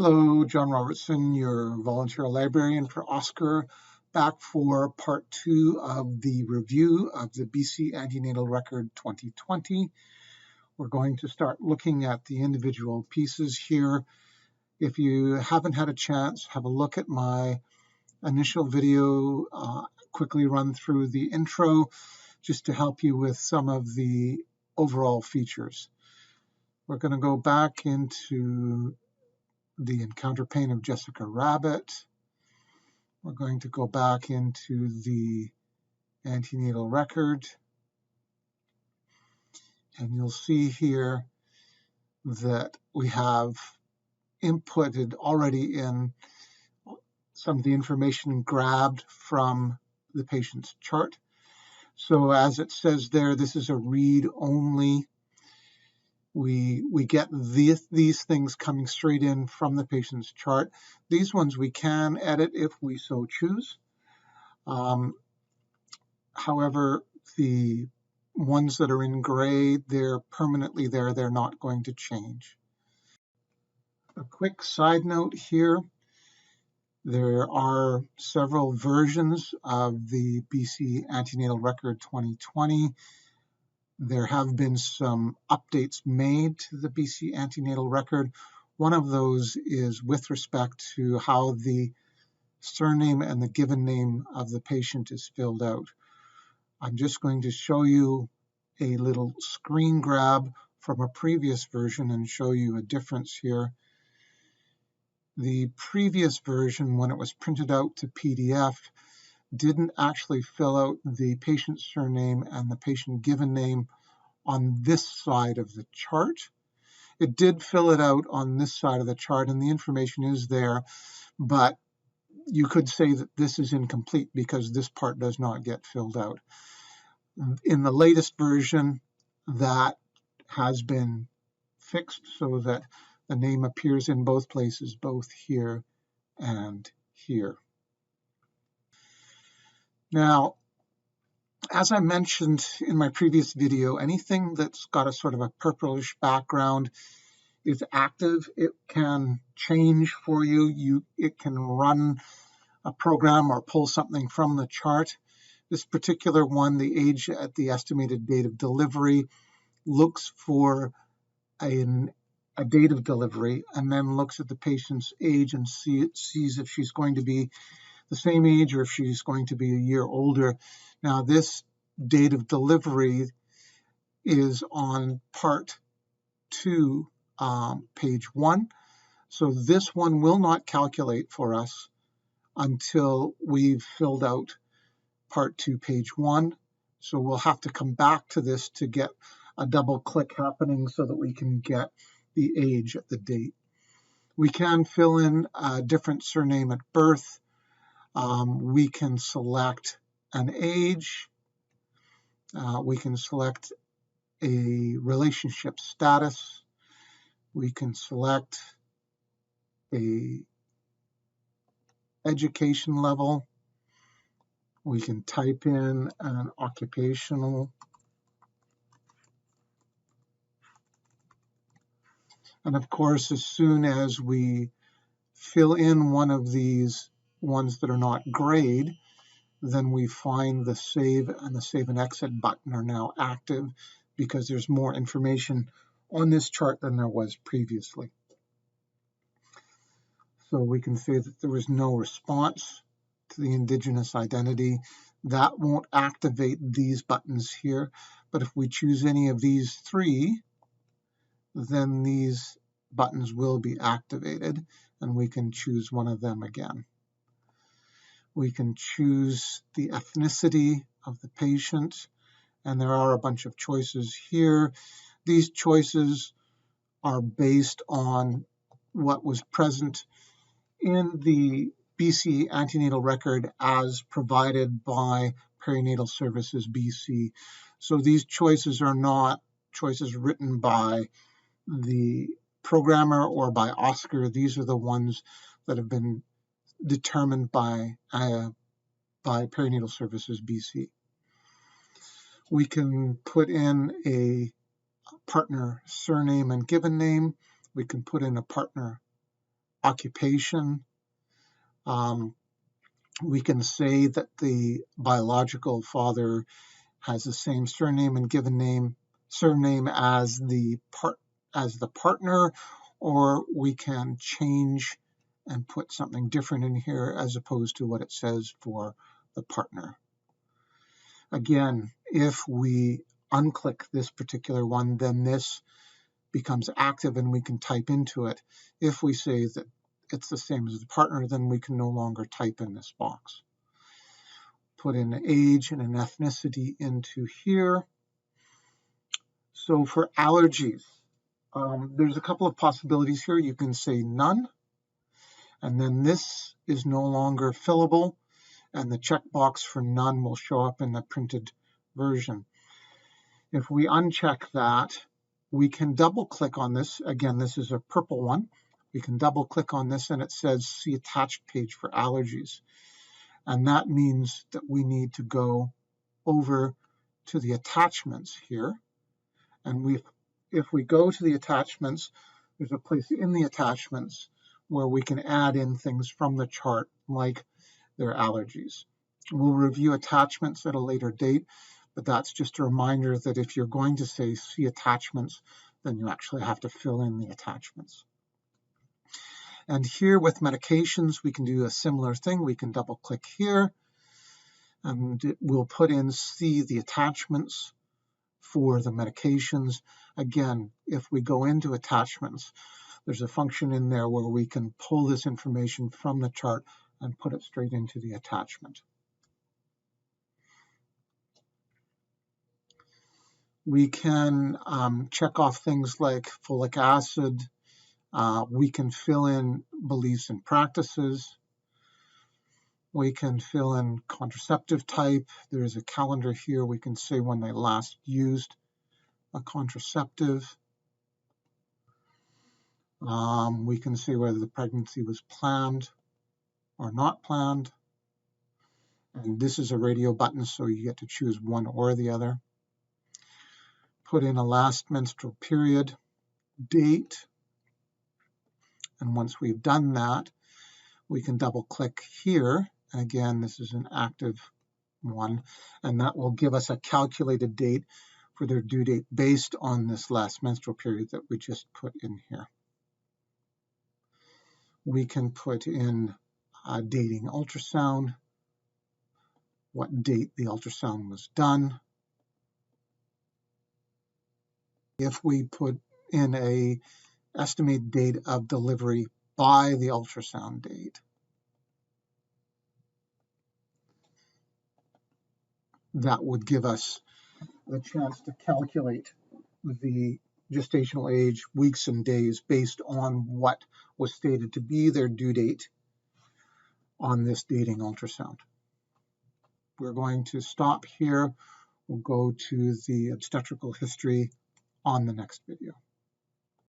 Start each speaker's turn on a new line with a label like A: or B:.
A: Hello, John Robertson, your volunteer librarian for Oscar, back for part 2 of the review of the BC Antenatal Record 2020. We're going to start looking at the individual pieces here. If you haven't had a chance, have a look at my initial video, quickly run through the intro just to help you with some of the overall features. We're going to go back into the encounter pane of Jessica Rabbit. We're going to go back into the antenatal record. And you'll see here that we have inputted already in some of the information grabbed from the patient's chart. So as it says there, this is a read only. We get these things coming straight in from the patient's chart. These ones we can edit if we so choose. However, the ones that are in gray, they're permanently there. They're not going to change. A quick side note here. There are several versions of the BC Antenatal Record 2020. There have been some updates made to the BC Antenatal Record. One of those is with respect to how the surname and the given name of the patient is filled out. I'm just going to show you a little screen grab from a previous version and show you a difference here. The previous version, when it was printed out to PDF, didn't actually fill out the patient surname and the patient given name on this side of the chart. It did fill it out on this side of the chart, and the information is there, but you could say that this is incomplete because this part does not get filled out. In the latest version, that has been fixed so that the name appears in both places, both here and here. Now, as I mentioned in my previous video, anything that's got a sort of a purplish background is active. It can change for you. It can run a program or pull something from the chart. This particular one, the age at the estimated date of delivery, looks for a date of delivery and then looks at the patient's age and sees if she's going to be the same age or if she's going to be a year older. Now, this date of delivery is on part 2, page 1. So this one will not calculate for us until we've filled out part 2, page 1. So we'll have to come back to this to get a double click happening so that we can get the age at the date. We can fill in a different surname at birth. We can select an age. We can select a relationship status. We can select a education level. We can type in an occupational. And of course, as soon as we fill in one of these ones that are not grayed, then we find the save and the save and exit button are now active because there's more information on this chart than there was previously. So we can say that there was no response to the Indigenous identity. That won't activate these buttons here, but if we choose any of these 3, then these buttons will be activated and we can choose one of them again. We can choose the ethnicity of the patient, and there are a bunch of choices here. These choices are based on what was present in the BC Antenatal Record as provided by Perinatal Services BC. So these choices are not choices written by the programmer or by Oscar. These are the ones that have been determined by Perinatal Services BC. We can put in a partner surname and given name. We can put in a partner occupation. We can say that the biological father has the same surname and given surname as the partner, or we can change and put something different in here as opposed to what it says for the partner. Again, if we unclick this particular one, then this becomes active and we can type into it. If we say that it's the same as the partner, then we can no longer type in this box. Put in an age and an ethnicity into here. So for allergies, there's a couple of possibilities here. You can say none, and then this is no longer fillable, and the checkbox for none will show up in the printed version. If we uncheck that, we can double click on this. Again, this is a purple one. We can double click on this and it says see attached page for allergies. And that means that we need to go over to the attachments here. And if we go to the attachments, there's a place in the attachments where we can add in things from the chart, like their allergies. We'll review attachments at a later date, but that's just a reminder that if you're going to say see attachments, then you actually have to fill in the attachments. And here with medications, we can do a similar thing. We can double click here, and we'll put in see the attachments for the medications. Again, if we go into attachments, there's a function in there where we can pull this information from the chart and put it straight into the attachment. We can check off things like folic acid. We can fill in beliefs and practices. We can fill in contraceptive type. There's a calendar here. We can say when they last used a contraceptive. We can say whether the pregnancy was planned or not planned. And this is a radio button, so you get to choose one or the other. Put in a last menstrual period date. And once we've done that, we can double click here. And again, this is an active one, and that will give us a calculated date for their due date based on this last menstrual period that we just put in here. We can put in a dating ultrasound, what date the ultrasound was done. If we put in a estimated date of delivery by the ultrasound date, that would give us the chance to calculate the gestational age, weeks and days, based on what was stated to be their due date on this dating ultrasound. We're going to stop here. We'll go to the obstetrical history on the next video.